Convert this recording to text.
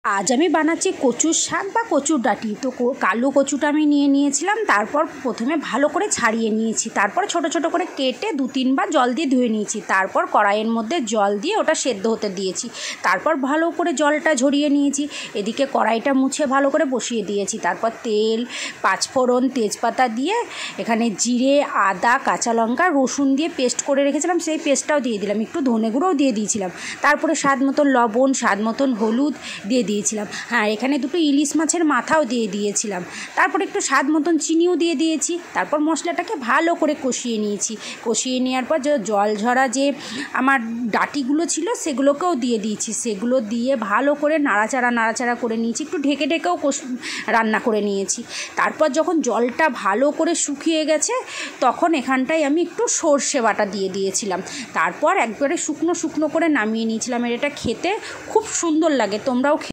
আজ আমি বানাচ্ছি কচুর শাক বা কচুর ডাঁটি। তো কালো কচুটা আমি নিয়েছিলাম, তারপর প্রথমে ভালো করে ছাড়িয়ে নিয়েছি, তারপর ছোট ছোট করে কেটে 2-3 বার জল দিয়ে ধুয়ে নিয়েছি, তারপর কড়াইয়ের মধ্যে জল দিয়ে ওটা সেদ্ধ হতে দিয়েছি, তারপর ভালো করে জলটা ঝরিয়ে নিয়েছি। এদিকে কড়াইটা মুছে ভালো করে বসিয়ে দিয়েছি, তারপর তেল, পাঁচফোড়ন, তেজপাতা দিয়ে এখানে জিরে, আদা, কাঁচা লঙ্কা, রসুন দিয়ে পেস্ট করে রেখেছিলাম, সেই পেস্টটাও দিয়ে দিলাম, একটু ধনে গুঁড়োও দিয়ে দিয়েছিলাম, তারপরে স্বাদ মতন লবণ, স্বাদ মতন হলুদ দিয়ে দিয়েছিলাম। হ্যাঁ, এখানে 2টো ইলিশ মাছের মাথাও দিয়ে দিয়েছিলাম, তারপর একটু স্বাদ মতন চিনিও দিয়ে দিয়েছি, তারপর মশলাটাকে ভালো করে কষিয়ে নিয়েছি। কষিয়ে নেওয়ার পর যে জল ঝরা যে আমার ডাঁটিগুলো ছিল সেগুলোকেও দিয়ে দিয়েছি, সেগুলো দিয়ে ভালো করে নাড়াচাড়া করে নিয়েছি, একটু ঢেকেও রান্না করে নিয়েছি। তারপর যখন জলটা ভালো করে শুকিয়ে গেছে তখন এখানটায় আমি একটু সর্ষে বাটা দিয়ে দিয়েছিলাম, তারপর একবারে শুকনো করে নামিয়ে নিয়েছিলাম। এটা খেতে খুব সুন্দর লাগে, তোমরাও